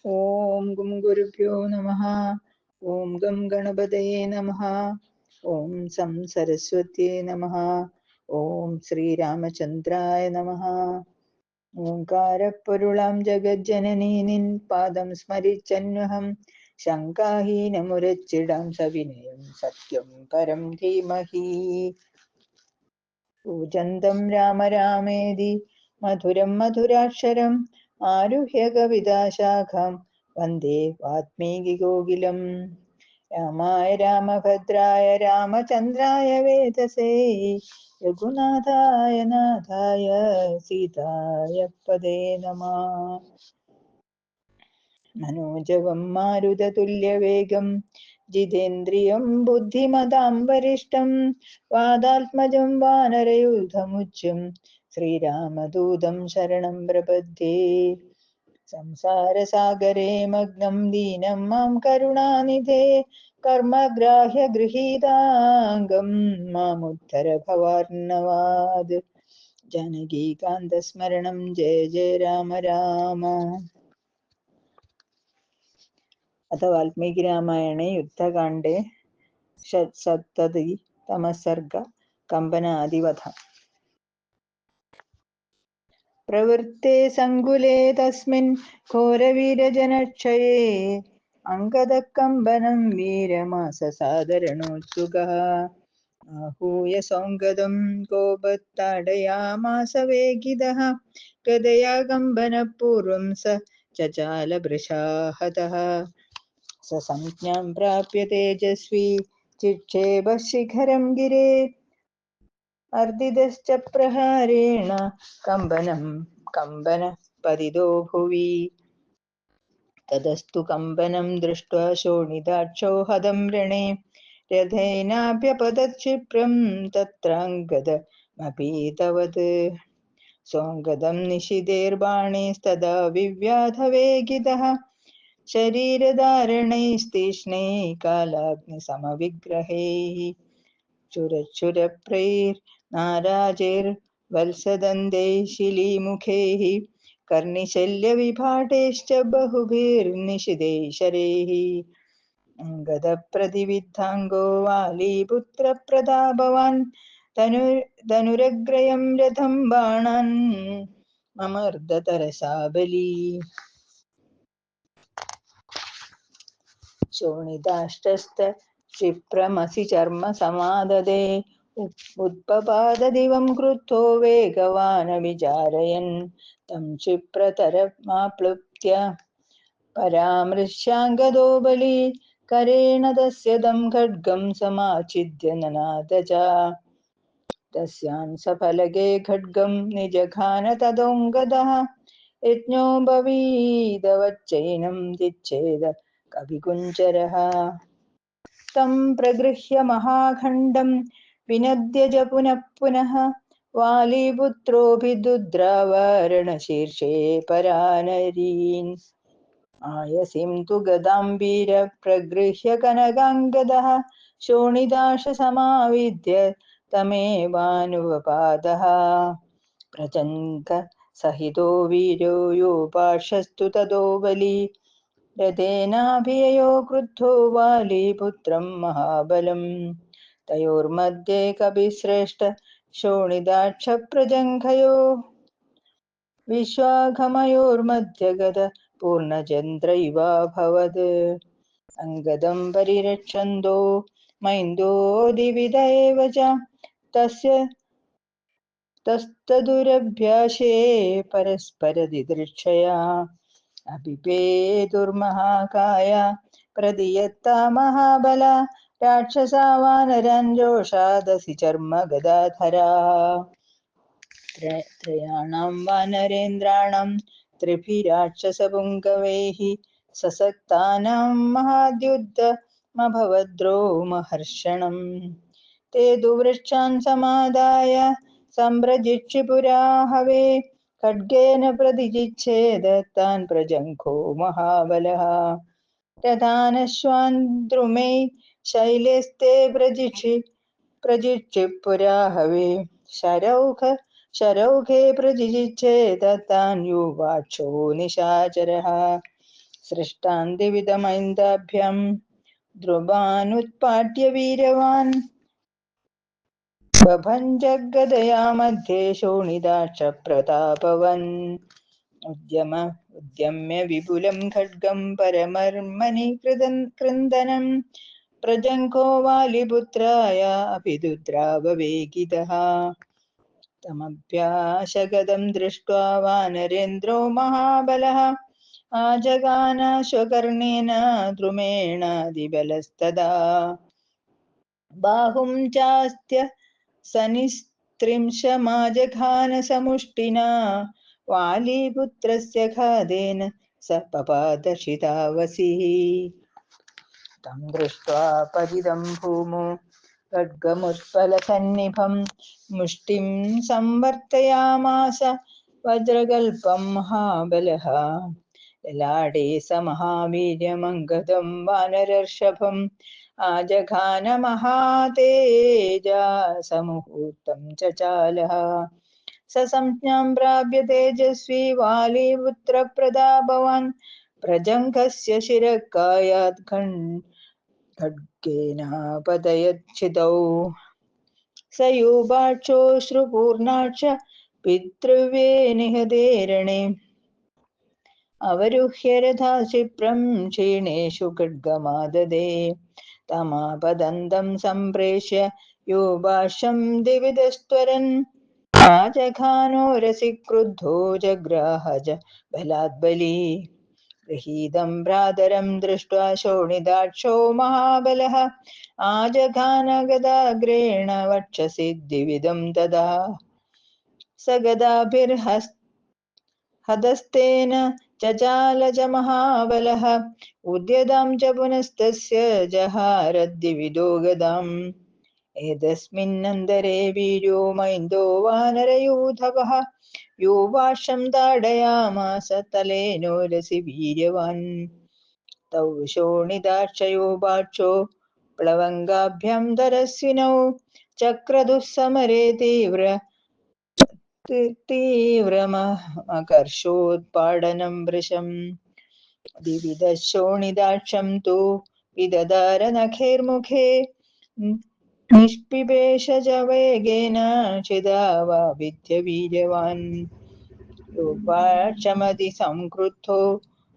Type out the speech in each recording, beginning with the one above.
ഓം ഗും ഗുരുഭ്യോ നമഃ. ഓം ഗം ഗണപതയേ നമഃ. ഓം സം സരസ്വത്യേ നമഃ. ഓം ശ്രീരാമചന്ദ്രായ നമഃ. ഓംകാരപ്പൊരുളാം ജഗജ്ജനനീ നിൻ പാദം സ്മരിച്ചന്വഹം ശങ്കാഹീനമുരച്ചിടാം സവിനയം സത്യം പരം ധീമഹി. കൂജന്തം രാമ രാമേതി മധുരം മധുരാക്ഷരം ആരുഹ്യ കവിതാശാഖാം വന്ദേ വാത്മീകികോകിലം. രാമായ രാമഭദ്രായ രാമചന്ദ്രായ വേദസേ രഘുനാഥായ നാഥായ സീതായ പദേ നമഃ. മനോജവം മാരുതതുല്യവേഗം ജിതേന്ദ്രിയം ബുദ്ധിമതാം വരിഷ്ടം വാതാത്മജം വാനരയൂഥമുച്യം ശ്രീരാമദൂതം ശരണം പ്രപദ്യേ. സംസാരസാഗരേ മഗ്നം ദീനം മാം കരുണാനിധേ കർമ്മഗ്രാഹ്യഗൃഹീതാംഗം മാമുദ്ധര ഭവാർണവാത്. ജാനകീകാന്തസ്മരണം ജയ ജയ രാമ രാമ. अथ वाल्मीकि रामायणे युद्धकाण्डे षट्सप्ततितमः सर्ग कम्पनादिवध. प्रवृत्ते सङ्कुले तस्मिन् घोरवीरजनक्षये अङ्गदः कम्पनं वीरमाससादरणोत्सुकः आहूय सौङ्गदं कोपत्ताडयामास वेगिदः गदया कम्पनपूर्वं स चचालभृशाहतः. ससंज्ञां प्राप्य तेजस्वी चिक्षेपः शिखरं गिरे अर्दितश्च प्रहारेण कम्पनः पतितो भुवि. ततस्तु कम्पनं दृष्ट्वा शोणिताक्षो हतं रणे रथेनाभ्यपतत् क्षिप्रं तत्राङ्गदमपीतवत्. सोऽङ्गदं निशितेर्बाणैस्तदा विव्याधवेगितः शरीरधारणैस्तीक्ष्णैः कालाग्निसमविग्रहैः चुरचुरप्रैर्नाराजैर्वल्सदन्तैः शिलीमुखैः कर्निशल्यविभाटैश्च बहुभिर्निशितैः शरैः. अङ्गदप्रतिविद्धाङ्गो वालीपुत्रप्रतापवान् धनुरग्रयं रथं बाणान् ममर्दतरसा बली. शोणिताष्टस्त क्षिप्रमसि चर्म समाददे उत्पपाददिवं क्रुद्धो वेगवानविचारयन् तं क्षिप्रतरमाप्लुत्य परामृश्याङ्गदो बली करेण तस्य तं खड्गं समाच्छिद्य ननाद च. तस्यां सफलगे खड्गं निजघान तदोऽङ्गदः यज्ञोपवीतवच्चैनं चिच्छेद कविकुञ्जरः. तं प्रगृह्य महाखण्डं विनद्य च पुनः पुनः वालीपुत्रोऽभिदुद्रावरणशीर्षे परानरीन्. आयसीं तु गदां वीर प्रगृह्य कनकाङ्गदः शोणिताशसमाविद्य तमेवानुवपादः. प्रचण्ड सहितो वीरो योपाशस्तु ततो बली रथेनाभिययो क्रुद्धो वालीपुत्रं महाबलं. तयोर्मध्ये कपिश्रेष्ठ शोणिताक्षप्रजङ्घयो विश्वाघमयोर्मध्यगत पूर्णचन्द्र इवाभवत्. अङ्गदं परिरक्षन्तो मैन्दो दिविद एव च तस्तदुरभ्यासे परस्परदिदृक्षया अभिपेतुर्महाकाय प्रतियत्ता महाबला राक्षसा वानरान् जोषादसि चर्म गदाधरा. त्रयाणां वानरेन्द्राणां त्रिभिराक्षसपुङ्गवैः ससक्तानां महाद्युद्धमभवद्रोमहर्षणम्. ते तु वृक्षान् समादाय सम्प्रजिक्षिपुरा हवे खड्गेन प्रतिजिच्छेद तान् प्रजङ्घो महाबलः. रथानश्वान् द्रुमैः शैलेस्ते प्रजिक्षिपुरा हवे शरौखे प्रजिजिच्छेद तान् युवाक्षो निशाचरः. സൃഷ്ടാന്തിവിധമൈന്ദാഭ്യം ധ്രുവാനുത്പാട്യ വീരവാൻ ബഭഞ്ജഗദയാ മധ്യേ ശോണിതാക്ഷ പ്രതാപവൻ ഉദ്യമ്യ വിപുലം ഖഡ്ഗം പരമർമ്മണി കൃന്ദനം പ്രജംഘോ വാലിപുത്രായ അഭിദുദ്രാവവേഗിതഃ തമഭ്യാശഗദം ദൃഷ്ട്വാ വാനരേന്ദ്രോ മഹാബലഃ ആജഗാനാശ്വകർണേന ദ്രുമേണാതിബലസ്തദാ ബാഹും ചാസ്ത്യ സനിസ്ത്രിംശമാജഘാന സമുഷ്ടിനാ വാലിപുത്രസ്യ ഘാതേന സ പപാദശിതാവസിഃ തം ദൃഷ്ട്വാ പതിതം ഭൂമോ ഖഡ്ഗമുത്പലസന്നിഭം മുഷ്ടിം സംവർത്തയാമാസ വജ്രകൽപം മഹാബലഃ ലലാടേ സ മഹാവീര്യമംഗദം വാനരർഷഭം ആജഘാന മഹാതേജാ സമുഹൂർത്തം ചചാലഃ സസംജ്ഞാം പ്രാപ്യ തേജസ്വി വാലിപുത്രപ്രതാപവാൻ പ്രജംഘസ്യ ശിരഃകായാത് ഖഡ്ഗേനാപതയച്ഛിതൗ സയൂപാക്ഷോശ്രുപൂർണാക്ഷ പിതൃവ്യേ നിഹതേരണേ അവരുഹ്യ രഥാക്ഷിപ്രം ക്ഷീണേഷു ഖഡ്ഗമാദദേ തമാപദന്തം സംപ്രേഷ്യ യൂപാശം ദിവിദസ്ത്വരൻ ആജഘാനോരസി ക്രുദ്ധോ ജഗ്രാഹജ ബലാദ്ബലീ ഗൃഹീതം ഭ്രാതരം ദൃഷ്ട്വാ ശോണിതാക്ഷോ മഹാബലഃ ആജഘാന ഗദാഗ്രേണ വക്ഷസി ദ്വിവിധം തഥാ സ ഗദാഭിർഹതസ്തേന ചചാല ച മഹാബലഃ ഉദ്യതാം ച പുനസ്തസ്യ ജഹാരദ്വിവിധോ ഗദാം ഏതസ്മിന്നന്തരേ വീര്യോ മൈന്ദോ വാനരയൂഥവഃ യൂപാശം താടയാമാസ തലേനോരസി വീര്യവാൻ തൗ ശോണിതാക്ഷയൂപാക്ഷോ പ്ലവംഗാഭ്യാം ധരസ്വിനൗ ചക്രദുഃ സമരേ തീവ്രമകർഷോത്പാടനം വൃശം ദിവിദ ശോണിതാക്ഷം തു വിദധാര നഖൈർമുഖേ നിഷ്പിപേഷ ച വേഗേന ക്ഷിതാവാവിദ്യ വീര്യവാൻ യൂപാക്ഷമതി സംക്രുദ്ധോ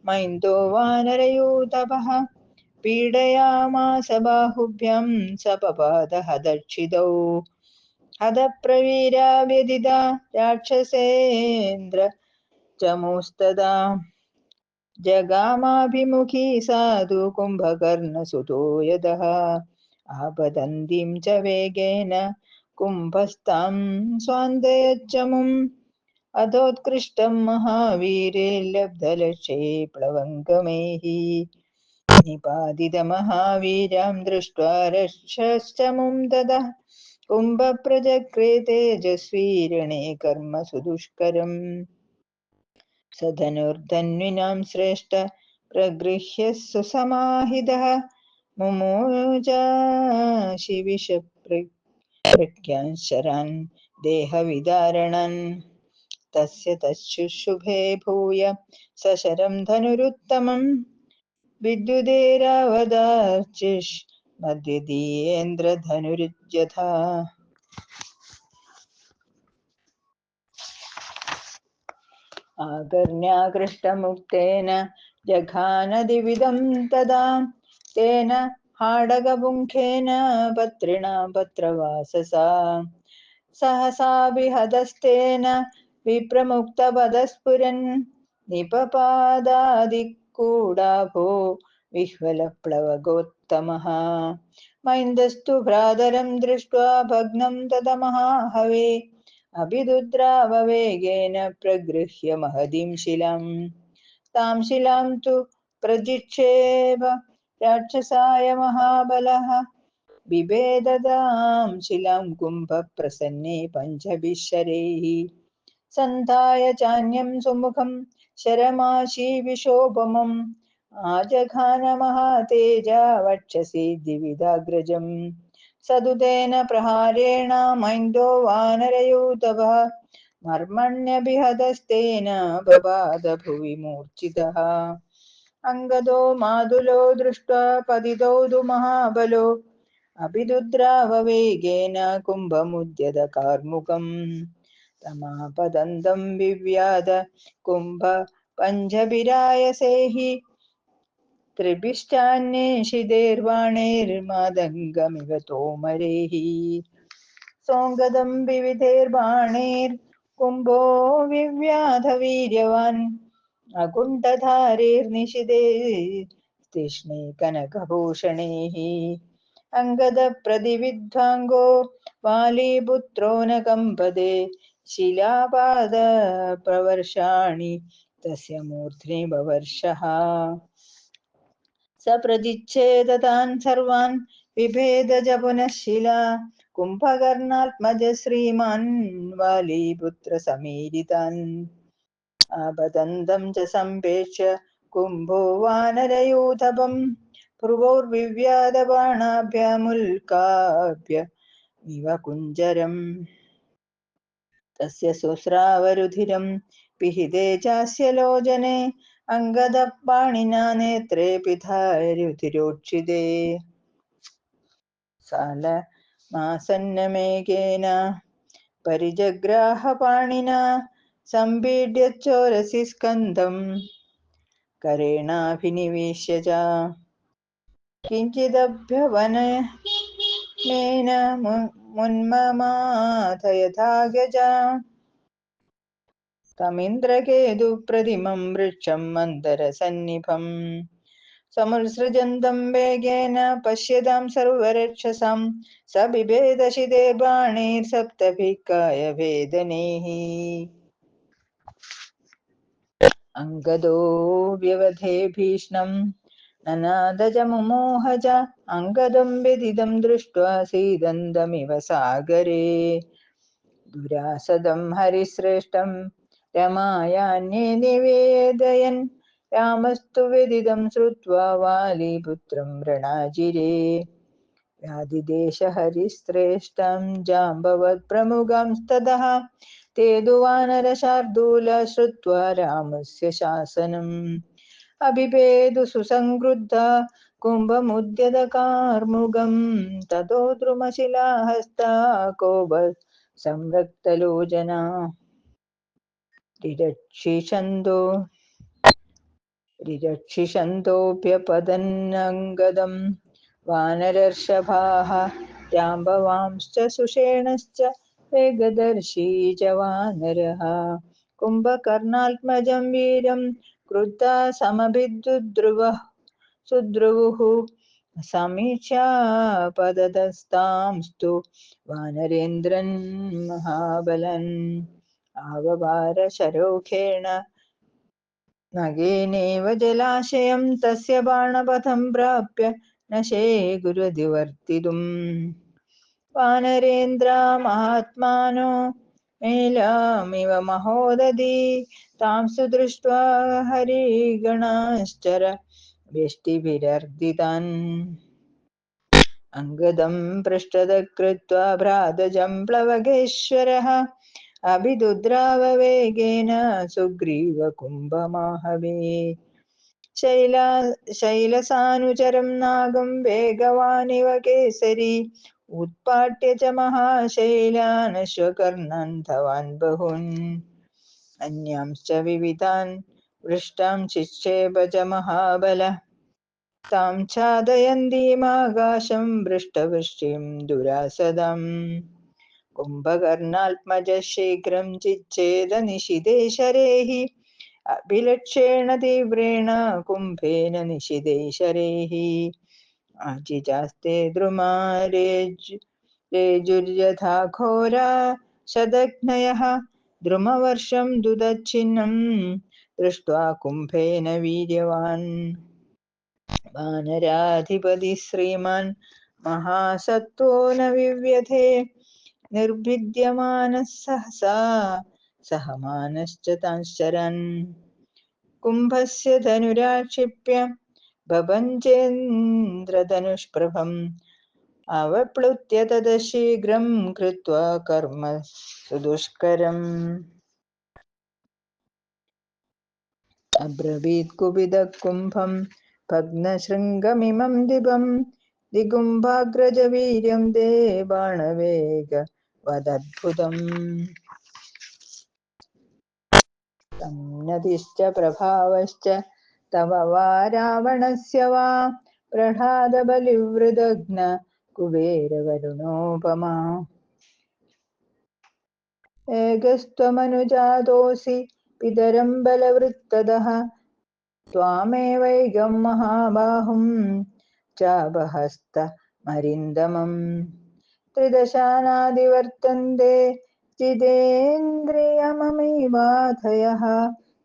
മൈന്ദോ വാനരയൂഥവഃ പീഡയാമാസ ബാഹുഭ്യാം സപപാദ ഹതച്ഛിതൗ ഹതപ്രവീരാ വ്യതിതാ രാക്ഷസേന്ദ്ര ചമൂസ്തദാ ജഗാമാഭിമുഖീ സാധു കുംഭകർണസുതോ യദഃ ആപതന്തിം ച വേഗേന കുംഭസ്താം സ്വാന്തയച്ചമും അധോത്കൃഷ്ടം മഹാവീരേ ലബ്ധലക്ഷേ പ്ലവംഗമേഹി നിപാതിത മഹാവീരാം ദൃഷ്ട്വാ രക്ഷശ്ചമും തതഃ കുംഭപ്രചക്രേ തേജസ്വീ രണേ കർമ്മ സുദുഷ്കരം സ ധനുർധന്വിനാം ശ്രേഷ്ഠ പ്രഗൃഹ്യ സുസമാഹിതഃ മുമോചാശിവിഷപ്രഖ്യാൻ ശരാൻ ദേഹവിദാരണൻ തസ്യ തശുശുഭേ ഭൂയ സശരം ധനുരുത്തമം വിദ്യുതേരാവതാർച്ചിഷ് മധ്യദീയേന്ദ്രധനുരുജ്യഥാ ആകർണ്യാകൃഷ്ടമുക്തേന ജഘാനദിവിധം തദാ തേന ഹാടകപുംഖേന പത്രിണാ പത്രവാസസാ സഹസാഭിഹതസ്തേന വിപ്രമുക്തപദസ്ഫുരൻ നിപപാദാദിക്കൂടാഭോ വിഹ്വലപ്ലവഗോത്തമഃ മൈന്ദസ്തു ഭ്രാതരം ദൃഷ്ട്വാ ഭഗ്നം തതമഹാഹവേ അഭിദുദ്രാവവേഗേന പ്രഗൃഹ്യ മഹതിം ശിലാം താം ശിലാം തു പ്രജിക്ഷേപ രാക്ഷസായ മഹാബലഃ ബിഭേദതാം ശിലാം കുംഭപ്രസന്നേ പഞ്ചഭിः ശരൈः സന്ധായ ചാന്യം സുമുഖം ശരമാശീവിശോപമം ആജഘാന മഹാതേജാ വക്ഷസി ദിവിധാഗ്രജം സദുതേന പ്രഹാരേണ മൈന്ദോ വാനരയൂഥവഃ മർമ്മണ്യഭിഹതസ്തേന ബബാധ ഭുവി മൂർച്ഛിതഃ अङ्गदो मादुलो दृष्ट्वा पतितौ तु महाबलो अभिदुद्राववेगेन कुम्भमुद्यतकार्मुकम् तमापदन्तं विव्याध कुम्भ पञ्चभिरायसेहि त्रिभिश्चान्येषितैर्बाणैर्मादङ्गमिव तोमरैः सोऽङ्गदं विविधैर्बाणैर्कुम्भो विव्याधवीर्यवान् अकुण्ठधारैर्निशिते तीक्ष्णे कनकभूषणैः अङ्गदप्रतिविद्वाङ्गो वालीपुत्रो न कम्पदे शिलापादप्रवर्षाणि तस्य मूर्ध्नि बवर्षः स प्रजिच्छेद तान् सर्वान् बिभेदज पुनः शिला कुम्भकर्णात्मज श्रीमान् वालीपुत्रसमीरितान् आपदन्तं च सम्पेक्ष्य कुम्भो वानरयूथपम् भ्रुवोर्विव्याधबाणाभ्यमुल्काभ्यमिव कुञ्जरम् तस्य शुश्रावरुधिरं पिहिते चास्य लोचने अङ्गदपाणिना नेत्रे पिधारुधिरोक्षिते सालमासन्नमेकेन परिजग्राहपाणिना सम्पीड्य स्कन्धं करेणाभिनिवेश्य च किञ्चिदभ्यवनेन मुन्ममाथ यथा गजा तमिन्द्रकेतुप्रतिमं वृक्षं मन्दरसन्निभम् समुत्सृजन्तं वेगेन पश्यतां सर्वरक्षसां स बिभेदशिते बाणैर्सप्तभिः कायवेदनैः अङ्गदो व्यवधे भीष्णं ननाद च मुमोह च अङ्गदं व्यथितं दृष्ट्वा सीदन्तमिव सागरे दुरासदं हरिश्रेष्ठं रमायान्ये निवेदयन् रामस्तु व्यथितं श्रुत्वा वालीपुत्रं रणाजिरे व्याधिदेशहरिश्रेष्ठं जाम्बवत्प्रमुखंस्ततः ते तु वानरशार्दूल श्रुत्वा रामस्य शासनम् अभिपेदु सुसंक्रुद्धा कुम्भमुद्यतकार्मुकं ततो द्रुमशिलाहस्ता कोप संरक्तलोचना रिरक्षिषन्तोऽप्यपतन्नङ्गदं वानरर्षभाः जाम्बवांश्च सुषेणश्च वेगदर्शी च वानरः कुम्भकर्णात्मजं वीरं क्रुद्धा सुद्रुवुः समीक्ष्यापततस्तांस्तु वानरेन्द्रन् महाबलन् आववार शरौखेण नगेनैव जलाशयं तस्य बाणपथं प्राप्य न शेकुरुदिवर्तितुम् वानरेन्द्रा महात्मानो मेलामिव महोदधी तांस्तु दृष्ट्वा हरिगणाश्चर व्यष्टिभिरर्दितान् अङ्गदं पृष्ठतः भ्रातजं प्लवगेश्वरः अभिदुद्राववेगेन सुग्रीवकुम्भमाहवे शैलसानुचरं नागं वेगवानिव केसरी उत्पाट्य च महाशैलानश्वकर्णान् धवान् बहून् अन्यांश्च विविधान् वृष्टां शिक्षेप च महाबल तां छादयन्तीमाकाशं वृष्टवृष्टिं दुरासदम् कुम्भकर्णात्मजः शीघ्रं चिच्छेदनिशिते शरैः अभिलक्ष्येण तीव्रेण कुम्भेन निशिते शरैः आजिजास्ते द्रुमारेजुर्यथा घोरा शतघ्नयः द्रुमवर्षं दुदच्छिन्नं दृष्ट्वा कुम्भेन वीर्यवान् वानराधिपतिः श्रीमान् महासत्त्वो न विव्यथे निर्भिद्यमानः सहसा सहमानश्च तांश्चरन् कुम्भस्य धनुराक्षिप्य बभञ्चेन्द्रधनुष्प्रभम् अवप्लुत्य ततः शीघ्रं कृत्वा कर्म सुदुष्करम् अब्रवीत् कुपितः कुम्भं भग्नशृङ्गमिमं दिवं दिगुम्भाग्रजवीर्यं ते बाणवेगवदद्भुतम् सन्नतिश्च प्रभावश्च तव वा रावणस्य वा प्रह्लादबलिवृदघ्न कुबेरवरुणोपमा एकस्त्वमनुजातोऽसि पितरं बलवृत्तदः त्वामेवैकं महाबाहुं चापहस्तमरिन्दमम् त्रिदशानादिवर्तन्ते चिदेन्द्रियममीवाधयः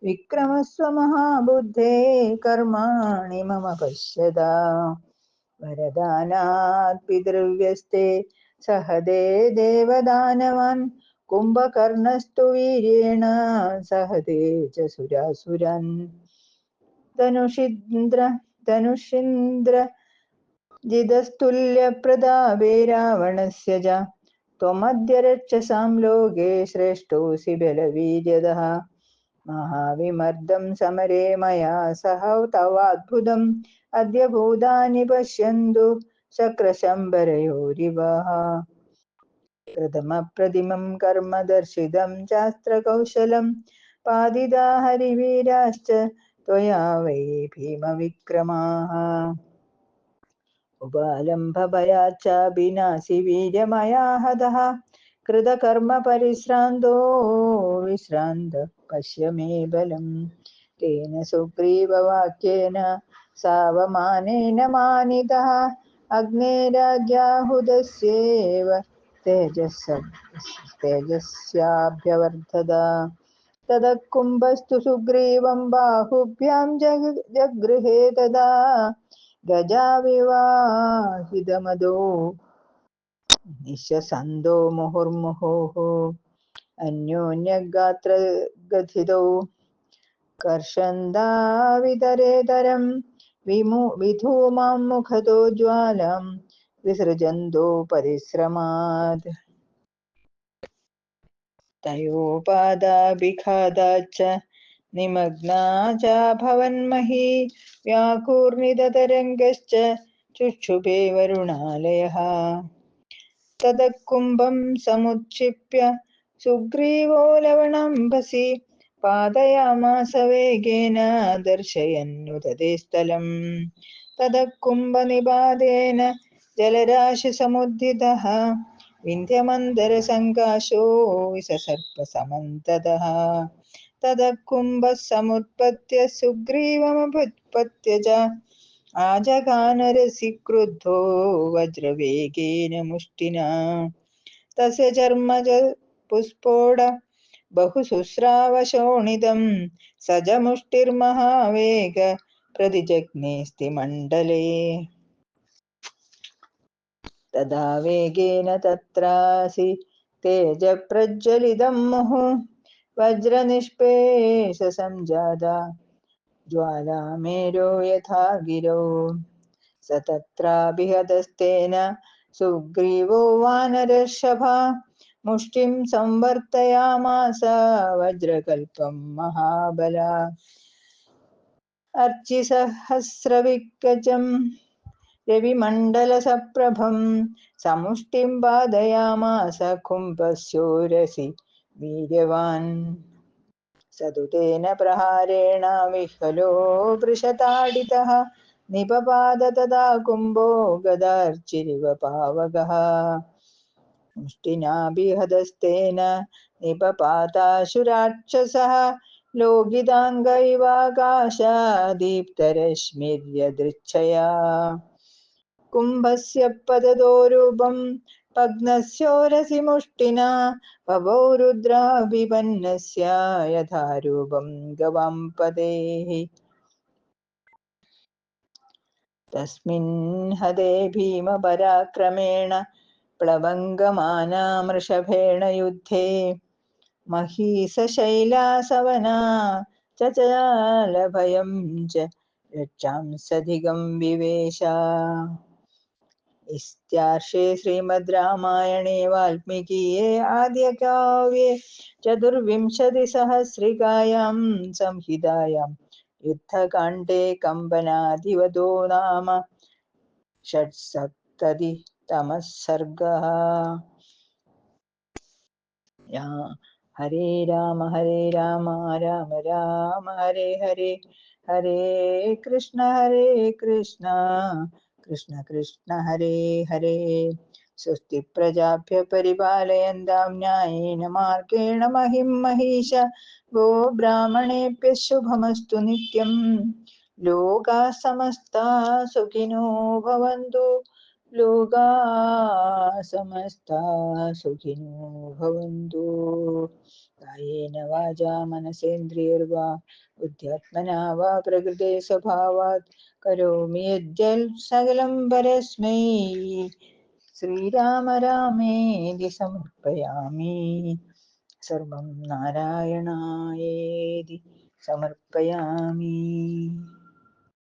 विक्रमस्व महाबुद्धे कर्माणि मम पश्यदा वरदानात् पितृव्यस्ते सहदे देवदानवान् कुम्भकर्णस्तु वीर्येण सहदे च सुरासुरान् धनुषीन्द्र जिदस्तुल्यप्रतापे रावणस्य च त्वमद्य रक्षसां लोके श्रेष्ठोऽसि बलवीर्यदः महाविमर्दं समरे मया सह तवाद्भुतम् अद्य भूतानि पश्यन्तु शक्रशम्बरयोरिव प्रथमप्रतिमं कर्म दर्शितं शास्त्रकौशलं पादिता हरिवीराश्च त्वया वै भीमविक्रमाः उपालम्भभयाच्चाभिनाशि वीर्यमया हतः कृतकर्मपरिश्रान्तो विश्रान्त पश्य मे बलम् तेन सुग्रीववाक्येन सावमानेन मानितः अग्नेराज्ञाहुतस्येव तेजस्याभ्यवर्धत ततः कुम्भस्तु सुग्रीवं बाहुभ्यां जगृहे तदा गजाविवाहितमदो निःशसन्दो मुहुर्मुहुः अन्योन्यगात्रगथितौ कर्षन्दावितरेतरं विधूमां मुखतो ज्वालां विसृजन्तो परिश्रमात् तयोपादाभिघाताच्च निमग्ना चाभवन्मही व्याकूर्णिततरङ्गश्च चुक्षुभे वरुणालयः ततः कुम्भं समुत्क्षिप्य सुग्रीवो लवणम्भसि पातयामास वेगेन दर्शयन्नुत ते स्थलम् ततः कुम्भनिपातेन जलराशिसमुद्धितः विन्ध्यमन्दरसङ्काशो विससर्पसमन्ततः ततः कुम्भः समुत्पत्य सुग्रीवमभुत्पत्य च आजगानरसि क्रुद्धो वज्रवेगेन मुष्टिना तस्य चर्मज पुस्फोट बहुशुस्रावशोणितं सजमुष्टिर्महावेग प्रतिजग्नेऽस्तिमण्डले तदा वेगेन तत्रासि तेजप्रज्वलितं मुहुः वज्रनिष्पेषसञ्जाता ज्वालामेरो यथा गिरौ स तत्राभिहतस्तेन सुग्रीवो वानरर्षभा मुष्टिं संवर्तयामास वज्रकल्पं महाबला अर्चिसहस्रविकजं रविमण्डलसप्रभं समुष्टिं बाधयामास कुम्भस्योरसि वीर्यवान् स तु तेन प्रहारेण विह्वलो वृषताडितः निपपाद तदा कुम्भो गदार्चिरिव पावकः मुष्टिनाभिहतस्तेन निपपाताशुराक्षसः लोकिताङ्ग इवाकाशादीप्तरश्मिर्यदृच्छया कुम्भस्य पततोरूपं भग्नस्योरसि मुष्टिना भवौ रुद्राभिपन्नस्य यथा रूपं गवाम्पतेः तस्मिन् हते भीमपराक्रमेण प्लवङ्गमानामृषभेण युद्धे महीसशैलासवना चचालभयं च रक्षांसधिगं विवेश इत्यार्षे श्रीमद् रामायणे वाल्मीकीये आद्यकाव्ये चतुर्विंशतिसहस्रिकायां संहितायां युद्धकाण्डे कम्पनाधिवतो नाम षट्सप्ततितमः सर्गः। या हरे राम राम राम हरे हरे, हरे कृष्ण कृष्ण कृष्ण हरे हरे। स्वस्ति प्रजाभ्य परिपालयन्तां न्यायेन मार्गेण महिं महिष। गो ब्राह्मणेभ्यः शुभमस्तु नित्यं। लोकाः समस्ताः सुखिनो भवन्तु। लोकाः समस्ताः सुखिनो भवन्तु। कायेन वाचा मनसेन्द्रियैर्वा बुद्ध्यात्मना वा प्रकृते स्वभावात् करोमि यद्यत् सकलं परस्मै श्रीराम रामेति समर्पयामि। सर्वं नारायणायेति समर्पयामि।